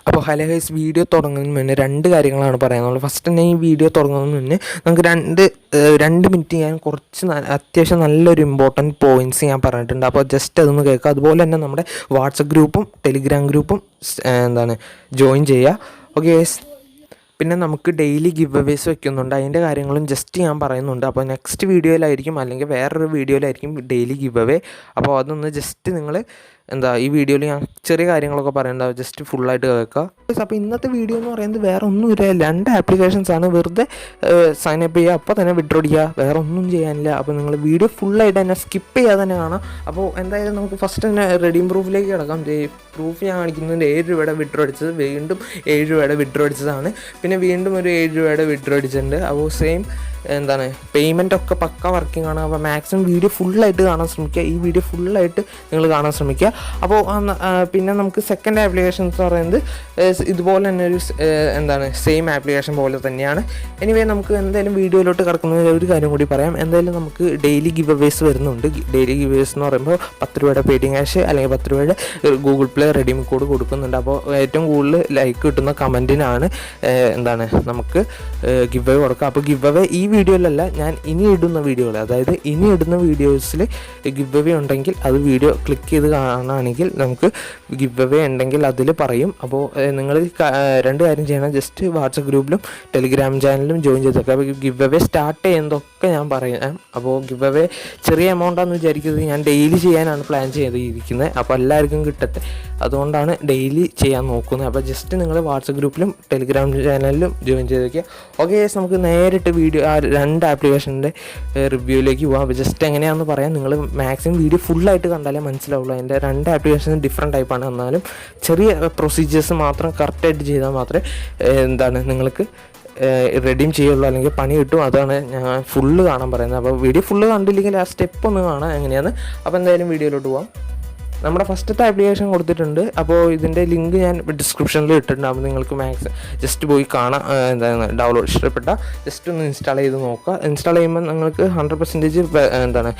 അപ്പോൾ hello guys, video തുടങ്ങുന്നതിന് മുന്നേ രണ്ട് കാര്യങ്ങളാണ് പറയാനുള്ളത്. ഫസ്റ്റ് തന്നെ ഈ വീഡിയോ തുടങ്ങുന്നതിന് മുന്നേ നമുക്ക് രണ്ട് മിനിറ്റ് ഞാൻ കുറച്ച് അത്യാവശ്യം നല്ലൊരു ഇമ്പോർട്ടൻറ്റ് പോയിൻറ്റ്സ് ഞാൻ പറഞ്ഞിട്ടുണ്ട്. അപ്പോൾ ജസ്റ്റ് അതൊന്ന് കേൾക്കുക. അതുപോലെ തന്നെ നമ്മുടെ വാട്സപ്പ് ഗ്രൂപ്പും ടെലിഗ്രാം ഗ്രൂപ്പും ജോയിൻ ചെയ്യുക. ഓക്കെ ഗൈസ്, പിന്നെ നമുക്ക് ഡെയിലി ഗിവ് അവേസ് വെക്കുന്നുണ്ട്. അതിൻ്റെ കാര്യങ്ങളും ജസ്റ്റ് ഞാൻ പറയുന്നുണ്ട്. അപ്പോൾ നെക്സ്റ്റ് വീഡിയോയിലായിരിക്കും അല്ലെങ്കിൽ വേറൊരു വീഡിയോയിലായിരിക്കും ഡെയിലി ഗിവ് അവേ. അപ്പോൾ അതൊന്ന് ജസ്റ്റ് നിങ്ങൾ ഈ വീഡിയോയിൽ ഞാൻ ചെറിയ കാര്യങ്ങളൊക്കെ പറയണ്ടാവും, ജസ്റ്റ് ഫുള്ളായിട്ട് കേൾക്കുക. അപ്പോൾ ഇന്നത്തെ വീഡിയോ എന്ന് പറയുന്നത് വേറെ ഒന്നുമില്ല, 2 ആപ്ലിക്കേഷൻസാണ്. വെറുതെ സൈനപ്പ് ചെയ്യുക, അപ്പോൾ തന്നെ വിഡ്രോ ചെയ്യുക, വേറെ ഒന്നും ചെയ്യാനില്ല. അപ്പോൾ നിങ്ങൾ വീഡിയോ ഫുള്ളായിട്ട് തന്നെ സ്കിപ്പ് ചെയ്യാതെ തന്നെ കാണാം. അപ്പോൾ എന്തായാലും നമുക്ക് ഫസ്റ്റ് തന്നെ റെഡീം പ്രൂഫിലേക്ക് കിടക്കാം. പ്രൂഫ് ഞാൻ കാണിക്കുന്നത് 7 രൂപയുടെ വിഡ്രോ അടിച്ചത്, വീണ്ടും 7 രൂപയുടെ വിഡ്രോ അടിച്ചതാണ്, പിന്നെ വീണ്ടും ഒരു 7 രൂപയുടെ വിഡ്രോ അടിച്ചിട്ടുണ്ട്. അപ്പോൾ സെയിം പേയ്മെൻ്റ് ഒക്കെ പക്ക വർക്കിംഗ് ആണ്. അപ്പോൾ മാക്സിമം വീഡിയോ ഫുള്ളായിട്ട് കാണാൻ ശ്രമിക്കുക. ഈ വീഡിയോ ഫുള്ളായിട്ട് നിങ്ങൾ കാണാൻ ശ്രമിക്കുക. അപ്പോൾ പിന്നെ നമുക്ക് സെക്കൻഡ് ആപ്ലിക്കേഷൻ എന്ന് പറയുന്നത് ഇതുപോലെ തന്നെ ഒരു സെയിം ആപ്ലിക്കേഷൻ പോലെ തന്നെയാണ്. എനിവേ നമുക്ക് എന്തായാലും വീഡിയോയിലോട്ട് കിടക്കുന്ന ഒരു കാര്യം കൂടി പറയാം. എന്തായാലും നമുക്ക് ഡെയിലി ഗിവ് അവേസ് വരുന്നുണ്ട്. ഡെയിലി ഗിവ് അവേസ് എന്ന് പറയുമ്പോൾ 10 രൂപയുടെ പേടിഎം ക്യാഷ് അല്ലെങ്കിൽ 10 രൂപയുടെ ഗൂഗിൾ പ്ലേ റെഡീം കോഡ് കൊടുക്കുന്നുണ്ട്. അപ്പോൾ ഏറ്റവും കൂടുതൽ ലൈക്ക് കിട്ടുന്ന കമൻറ്റിനാണ് നമുക്ക് ഗിവ് അവേ കൊടുക്കുക. അപ്പോൾ ഗിവ് അവേ ഈ വീഡിയോയിലല്ല, ഞാൻ ഇനി ഇടുന്ന വീഡിയോകൾ, അതായത് ഇനി ഇടുന്ന വീഡിയോസിൽ ഗിവ് അവേ ഉണ്ടെങ്കിൽ അത് വീഡിയോ ക്ലിക്ക് ചെയ്ത് കാണുകയാണെങ്കിൽ നമുക്ക് ഗിവ് അവേ ഉണ്ടെങ്കിൽ അതിൽ പറയും. അപ്പോൾ നിങ്ങൾ 2 കാര്യം ചെയ്യണം, ജസ്റ്റ് വാട്സപ്പ് ഗ്രൂപ്പിലും ടെലിഗ്രാം ചാനലിലും ജോയിൻ ചെയ്തേക്കുക. അപ്പോൾ ഗിവ് അവേ സ്റ്റാർട്ട് ചെയ്യുന്നതൊക്കെ ഞാൻ പറയാം. അപ്പോൾ ഗിവ് അവേ ചെറിയ എമൗണ്ടാണെന്ന് വിചാരിക്കുന്നത്, ഞാൻ ഡെയിലി ചെയ്യാനാണ് പ്ലാൻ ചെയ്തിരിക്കുന്നത്. അപ്പോൾ എല്ലാവർക്കും കിട്ടട്ടെ, അതുകൊണ്ടാണ് ഡെയിലി ചെയ്യാൻ നോക്കുന്നത്. അപ്പോൾ ജസ്റ്റ് നിങ്ങൾ വാട്സപ്പ് ഗ്രൂപ്പിലും ടെലിഗ്രാം ചാനലിലും ജോയിൻ ചെയ്തേക്കുക. ഓക്കെ, നമുക്ക് നേരിട്ട് വീഡിയോ 2 ആപ്ലിക്കേഷൻ്റെ റിവ്യൂയിലേക്ക് പോകാം. അപ്പോൾ ജസ്റ്റ് എങ്ങനെയാണെന്ന് പറയാം. നിങ്ങൾ മാക്സിമം വീഡിയോ ഫുള്ളായിട്ട് കണ്ടാലേ മനസ്സിലാവുള്ളൂ. അതിൻ്റെ 2 ആപ്ലിക്കേഷൻ ഡിഫറെൻറ്റ് ടൈപ്പാണ്. എന്നാലും ചെറിയ പ്രൊസീജിയേഴ്സ് മാത്രം കറക്റ്റായിട്ട് ചെയ്താൽ മാത്രമേ നിങ്ങൾക്ക് റെഡീം ചെയ്യുള്ളൂ, അല്ലെങ്കിൽ പണി കിട്ടും. അതാണ് ഞാൻ ഫുള്ള് കാണാൻ പറയുന്നത്. അപ്പോൾ വീഡിയോ ഫുള്ള് കണ്ടില്ലെങ്കിൽ ആ സ്റ്റെപ്പ് ഒന്ന് കാണാം എങ്ങനെയാണ്. അപ്പോൾ എന്തായാലും വീഡിയോയിലോട്ട് പോകാം. നമ്മുടെ ഫസ്റ്റത്തെ ആപ്ലിക്കേഷൻ കൊടുത്തിട്ടുണ്ട്. അപ്പോൾ ഇതിൻ്റെ ലിങ്ക് ഞാൻ ഡിസ്ക്രിപ്ഷനിൽ ഇട്ടിട്ടുണ്ട്. അപ്പോൾ നിങ്ങൾക്ക് ജസ്റ്റ് പോയി കാണാം. ഡൗൺലോഡ് ഇഷ്ടപ്പെട്ട ജസ്റ്റ് ഒന്ന് ഇൻസ്റ്റാൾ ചെയ്ത് നോക്കുക. ഇൻസ്റ്റാൾ ചെയ്യുമ്പോൾ നിങ്ങൾക്ക് 100%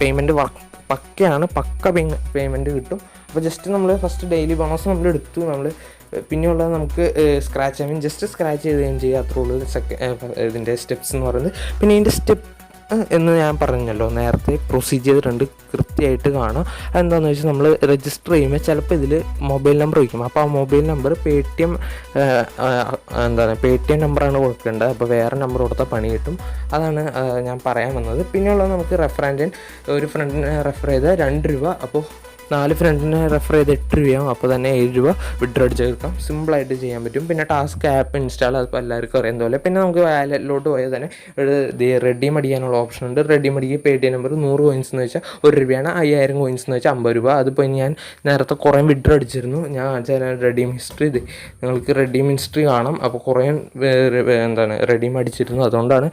പേയ്മെൻറ്റ് പക്കയാണ്, പക്ക പേയ്മെൻറ്റ് കിട്ടും. അപ്പോൾ ജസ്റ്റ് നമ്മൾ ഫസ്റ്റ് ഡെയിലി ബോണസ് നമ്മൾ എടുത്തു. പിന്നെയുള്ളത് നമുക്ക് സ്ക്രാച്ച് ജസ്റ്റ് സ്ക്രാച്ച് ചെയ്യുകയും ചെയ്യുക, അത്രേ ഉള്ളൂ ഇതിൻ്റെ സ്റ്റെപ്സ് എന്ന് പറയുന്നത്. പിന്നെ ഇതിൻ്റെ സ്റ്റെപ്പ് എന്ന് ഞാൻ പറഞ്ഞല്ലോ നേരത്തെ, പ്രൊസീജിയർ 2 കൃത്യമായിട്ട് കാണാം. അതെന്താണെന്ന് വെച്ചാൽ നമ്മൾ രജിസ്റ്റർ ചെയ്യുമ്പോൾ ചിലപ്പോൾ ഇതിൽ മൊബൈൽ നമ്പർ വയ്ക്കും. അപ്പോൾ ആ മൊബൈൽ നമ്പർ പേടിഎം നമ്പറാണ് കൊടുക്കേണ്ടത്. അപ്പോൾ വേറെ നമ്പർ കൊടുത്താൽ പണി കിട്ടും. അതാണ് ഞാൻ പറയാൻ വന്നത്. പിന്നെയുള്ളത് നമുക്ക് ഒരു ഫ്രണ്ടിനെ റെഫർ ചെയ്താൽ 2 രൂപ. അപ്പോൾ 4 ഫ്രണ്ടിനെ റെഫർ ചെയ്ത് 8 രൂപയാവും. അപ്പോൾ തന്നെ 7 രൂപ വിഡ്രോ അടിച്ചെടുക്കാം. സിമ്പിളായിട്ട് ചെയ്യാൻ പറ്റും. പിന്നെ ടാസ്ക് ആപ്പ് ഇൻസ്റ്റാൾ, അതിപ്പോൾ എല്ലാവർക്കും അറിയുന്ന പോലെ. പിന്നെ നമുക്ക് വാലറ്റിലോട്ട് പോയാൽ തന്നെ റെഡീം അടിക്കാനുള്ള ഓപ്ഷൻ ഉണ്ട്. റെഡീം അടിക്കുക പേടിഎം നമ്പർ 100 കോയിൻസ് എന്ന് വെച്ചാൽ 1 രൂപയാണ്, 5000 കോയിൻസ് എന്ന് വെച്ചാൽ 50 രൂപ. അതിപ്പോൾ ഞാൻ നേരത്തെ കുറേ വിഡ്രോ അടിച്ചിരുന്നു. ഞാൻ റെഡീം ഹിസ്റ്ററി നിങ്ങൾക്ക് റെഡീം ഹിസ്റ്ററി കാണാം. അപ്പോൾ കുറേ റെഡീം അടിച്ചിരുന്നു. അതുകൊണ്ടാണ്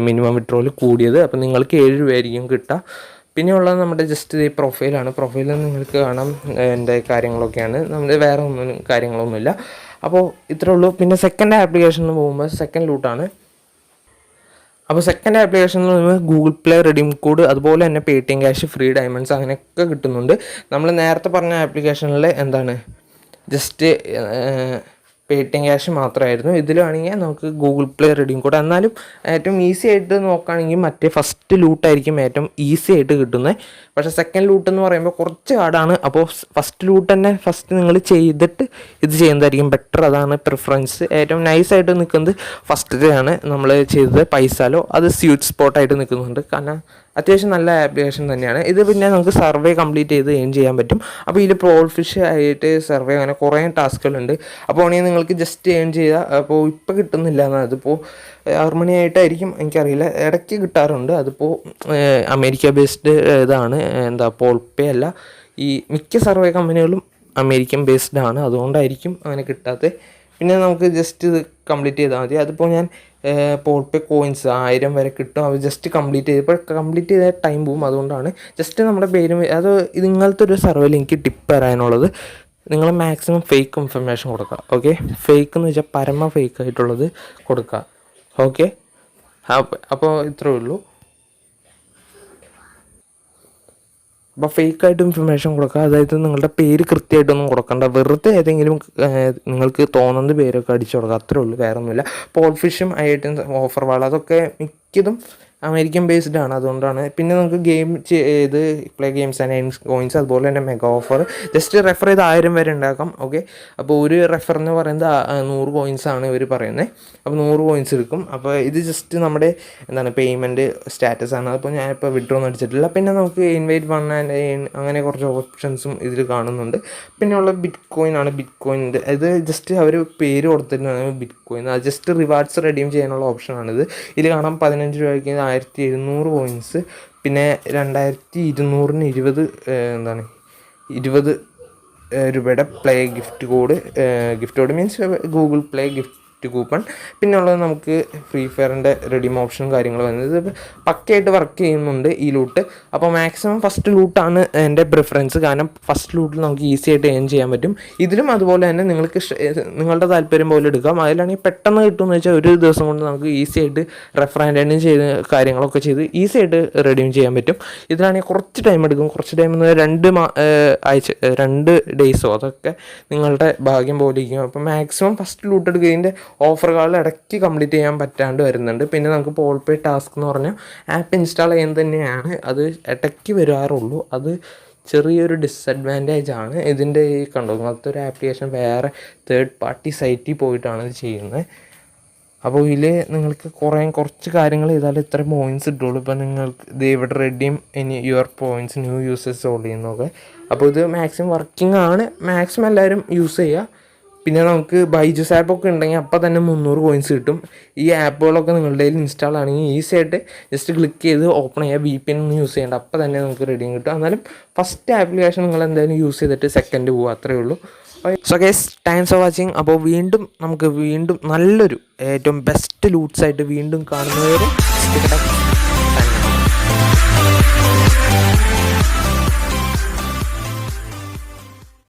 മിനിമം വിഡ്രോയിൽ കൂടിയത്. അപ്പോൾ നിങ്ങൾക്ക് 7 രൂപയായിരിക്കും കിട്ടുക. പിന്നെയുള്ളത് നമ്മുടെ ജസ്റ്റ് ഈ പ്രൊഫൈലാണ്. പ്രൊഫൈലിൽ നിങ്ങൾക്ക് കാണാം എൻ്റെ കാര്യങ്ങളൊക്കെയാണ്. നമ്മൾ വേറെ കാര്യങ്ങളൊന്നുമില്ല. അപ്പോൾ ഇത്രേ ഉള്ളൂ. പിന്നെ സെക്കൻഡ് ആപ്ലിക്കേഷനിൽ പോകുമ്പോൾ സെക്കൻഡ് ലൂട്ടാണ്. അപ്പോൾ സെക്കൻഡ് ആപ്ലിക്കേഷനിൽ നിന്ന് ഗൂഗിൾ പ്ലേ റെഡീം കോഡ്, അതുപോലെ തന്നെ പേടിഎം ക്യാഷ്, ഫ്രീ ഡയമണ്ട്സ് അങ്ങനെയൊക്കെ കിട്ടുന്നുണ്ട്. നമ്മൾ നേരത്തെ പറഞ്ഞ ആപ്ലിക്കേഷനിൽ ജസ്റ്റ് പേടിഎം ക്യാഷ് മാത്രമായിരുന്നു. ഇതിലാണെങ്കിൽ നമുക്ക് ഗൂഗിൾ പ്ലേ റെഡീം കോഡ്. എന്നാലും ഏറ്റവും ഈസി ആയിട്ട് നോക്കുകയാണെങ്കിൽ മറ്റേ ഫസ്റ്റ് ലൂട്ടായിരിക്കും ഏറ്റവും ഈസി ആയിട്ട് കിട്ടുന്നത്. പക്ഷേ സെക്കൻഡ് ലൂട്ട് എന്ന് പറയുമ്പോൾ കുറച്ച് ഹാർഡാണ്. അപ്പോൾ ഫസ്റ്റ് ലൂട്ട് തന്നെ നിങ്ങൾ ചെയ്തിട്ട് ഇത് ചെയ്യുന്നതായിരിക്കും ബെറ്റർ. അതാണ് പ്രിഫറൻസ്. ഏറ്റവും നൈസായിട്ട് നിൽക്കുന്നത് ഫസ്റ്റത്തെയാണ്. നമ്മൾ ചെയ്തത് പൈസാലോ അത് സ്വീറ്റ് സ്പോട്ടായിട്ട് നിൽക്കുന്നുണ്ട്. കാരണം അത്യാവശ്യം നല്ല ആപ്ലിക്കേഷൻ തന്നെയാണ് ഇത്. പിന്നെ നമുക്ക് സർവേ കംപ്ലീറ്റ് ചെയ്ത് ഏൺ ചെയ്യാൻ പറ്റും. അപ്പോൾ ഇതിൽ പ്രോൾഫിഷ് ആയിട്ട് സർവേ അങ്ങനെ കുറേ ടാസ്കുകളുണ്ട്. അപ്പോൾ ആണെങ്കിൽ നിങ്ങൾക്ക് ജസ്റ്റ് ഏൺ ചെയ്യുക. അപ്പോൾ ഇപ്പോൾ കിട്ടുന്നില്ല എന്നാൽ അതിപ്പോൾ 6 മണിയായിട്ടായിരിക്കും, എനിക്കറിയില്ല, ഇടയ്ക്ക് കിട്ടാറുണ്ട്. അതിപ്പോൾ അമേരിക്ക ബേസ്ഡ് ഇതാണ്, പോൾപേ അല്ല. ഈ മിക്ക സർവേ കമ്പനികളും അമേരിക്കൻ ബേസ്ഡ് ആണ്, അതുകൊണ്ടായിരിക്കും അങ്ങനെ കിട്ടാത്തത്. പിന്നെ നമുക്ക് ജസ്റ്റ് ഇത് കംപ്ലീറ്റ് ചെയ്താൽ മതി. അതിപ്പോൾ ഞാൻ പോൾപേ കോയിൻസ് 1000 വരെ കിട്ടും. അത് ജസ്റ്റ് കംപ്ലീറ്റ് ചെയ്ത ടൈം പോവും. അതുകൊണ്ടാണ് ജസ്റ്റ് നമ്മുടെ പേരും അത് ഇങ്ങനത്തെ ഒരു സർവേയിൽ എനിക്ക് ടിപ്പ് തരാനുള്ളത്, നിങ്ങൾ മാക്സിമം ഫേക്ക് ഇൻഫർമേഷൻ കൊടുക്കുക. ഓക്കെ, ഫേക്ക് എന്ന് വെച്ചാൽ പരമ ഫേക്ക് ആയിട്ടുള്ളത് കൊടുക്കുക. ഓക്കെ, അപ്പോൾ ഇത്രയേ ഉള്ളൂ. അപ്പോൾ ഫേക്കായിട്ട് ഇൻഫർമേഷൻ കൊടുക്കുക, അതായത് നിങ്ങളുടെ പേര് കൃത്യമായിട്ടൊന്നും കൊടുക്കണ്ട, വെറുതെ ഏതെങ്കിലും നിങ്ങൾക്ക് തോന്നുന്ന പേരൊക്കെ അടിച്ചു കൊടുക്കുക, അത്രേ ഉള്ളൂ, വേറെ ഒന്നുമില്ല. പോൾ ഫിഷും ഐറ്റം ഓഫർ വാൾ അതൊക്കെ മിക്കതും അമേരിക്കൻ ബേസ്ഡ് ആണ്, അതുകൊണ്ടാണ്. പിന്നെ നമുക്ക് ഗെയിം ഇത് play games and aims coins, അതുപോലെ തന്നെ മെഗാ ഓഫർ, ജസ്റ്റ് റെഫർ ചെയ്ത് 1000 വരെ ഉണ്ടാക്കാം. ഓക്കെ, അപ്പോൾ ഒരു റെഫർ എന്ന് പറയുന്നത് 100 കോയിൻസാണ് ഇവർ പറയുന്നത്. അപ്പോൾ 100 കോയിൻസ് എടുക്കും. അപ്പോൾ ഇത് ജസ്റ്റ് നമ്മുടെ എന്താണ് പേയ്മെൻറ്റ് സ്റ്റാറ്റസ് ആണ്. അപ്പോൾ ഞാനിപ്പോൾ വിഡ്രോ ഒന്നും അടിച്ചിട്ടില്ല. പിന്നെ നമുക്ക് ഇൻവൈറ്റ് വൺ ആൻഡ് അങ്ങനെ കുറച്ച് ഓപ്ഷൻസും ഇതിൽ കാണുന്നുണ്ട്. പിന്നെ ഉള്ള ബിറ്റ് കോയിൻ ആണ്. ബിറ്റ് കോയിൻ്റെ ഇത് ജസ്റ്റ് അവർ പേര് കൊടുത്തിട്ടാണ് ബിറ്റ് കോയിൻ, അത് ജസ്റ്റ് റിവാർഡ്സ് റെഡീം ചെയ്യാനുള്ള ഓപ്ഷനാണിത്. ഇതിൽ കാണാം 15 രൂപയ്ക്ക് 1700 കോയിൻസ്, പിന്നെ 2200-ന് 20 രൂപയുടെ play gift code means Google play gift coupon. പിന്നെ ഉള്ളത് നമുക്ക് ഫ്രീ ഫയറിൻ്റെ റെഡീം ഓപ്ഷനും കാര്യങ്ങളും വരുന്നത്. ഇത് പക്കയായിട്ട് വർക്ക് ചെയ്യുന്നുണ്ട് ഈ ലൂട്ട്. അപ്പോൾ മാക്സിമം ഫസ്റ്റ് ലൂട്ടാണ് എൻ്റെ പ്രിഫറൻസ്, കാരണം ഫസ്റ്റ് ലൂട്ടിൽ നമുക്ക് ഈസി ആയിട്ട് ഏൺ ചെയ്യാൻ പറ്റും. ഇതിലും അതുപോലെ തന്നെ നിങ്ങൾക്ക് നിങ്ങളുടെ താല്പര്യം പോലെ എടുക്കാം. അതിലാണെങ്കിൽ പെട്ടെന്ന് കിട്ടുമെന്ന് വെച്ചാൽ ഒരു ദിവസം കൊണ്ട് നമുക്ക് ഈസി ആയിട്ട് റെഫർ ആൻഡ് ഏൺ ചെയ്ത് കാര്യങ്ങളൊക്കെ ചെയ്ത് ഈസി ആയിട്ട് റെഡീം ചെയ്യാൻ പറ്റും. ഇതിലാണെങ്കിൽ കുറച്ച് ടൈം എടുക്കും. കുറച്ച് ടൈം എന്ന് 2 ഡേയ്സോ അതൊക്കെ നിങ്ങളുടെ ഭാഗ്യം പോലെ ഇരിക്കും. അപ്പോൾ മാക്സിമം ഫസ്റ്റ് ലൂട്ട് എടുക്കുന്നതിൻ്റെ ഓഫറുകൾ ഇടയ്ക്ക് കംപ്ലീറ്റ് ചെയ്യാൻ പറ്റാണ്ട് വരുന്നുണ്ട്. പിന്നെ നമുക്ക് പോൾ പേ ടാസ്ക് എന്ന് പറഞ്ഞാൽ ആപ്പ് ഇൻസ്റ്റാൾ ചെയ്യാൻ തന്നെയാണ്, അത് ഇടയ്ക്ക് വരാറുള്ളൂ. അത് ചെറിയൊരു ഡിസഡ്വാൻറ്റേജ് ആണ് ഇതിൻ്റെ. ഈ കണ്ടോ, അങ്ങനത്തെ ഒരു ആപ്ലിക്കേഷൻ വേറെ തേർഡ് പാർട്ടി സൈറ്റിൽ പോയിട്ടാണ് ഇത് ചെയ്യുന്നത്. അപ്പോൾ ഇതിൽ നിങ്ങൾക്ക് കുറച്ച് കാര്യങ്ങൾ ചെയ്താൽ ഇത്ര പോയിൻറ്റ്സ് കിട്ടുള്ളൂ. ഇപ്പോൾ നിങ്ങൾക്ക് ഇത് ഇവിടെ redeem your points new users solve ചെയ്യുന്നതൊക്കെ. അപ്പോൾ ഇത് മാക്സിമം വർക്കിംഗ് ആണ്, മാക്സിമം എല്ലാവരും യൂസ് ചെയ്യുക. പിന്നെ നമുക്ക് ബൈജൂസ് ആപ്പൊക്കെ ഉണ്ടെങ്കിൽ അപ്പോൾ തന്നെ 300 കോയിൻസ് കിട്ടും. ഈ ആപ്പുകളൊക്കെ നിങ്ങളുടെ കയ്യിൽ ഇൻസ്റ്റാൾ ആണെങ്കിൽ ഈസി ആയിട്ട് ജസ്റ്റ് ക്ലിക്ക് ചെയ്ത് ഓപ്പൺ ചെയ്യുക, VPN ഒന്നും യൂസ് ചെയ്യേണ്ട, അപ്പോൾ തന്നെ നമുക്ക് റെഡിയും കിട്ടും. എന്നാലും ഫസ്റ്റ് ആപ്ലിക്കേഷൻ നിങ്ങൾ എന്തായാലും യൂസ് ചെയ്തിട്ട് സെക്കൻഡ് പോകുക, അത്രയേ ഉള്ളൂ. So guys, thanks for watching. അപ്പോൾ നമുക്ക് വീണ്ടും നല്ലൊരു ഏറ്റവും ബെസ്റ്റ് ലൂട്ട്സ് ആയിട്ട് വീണ്ടും കാണുന്നവരെ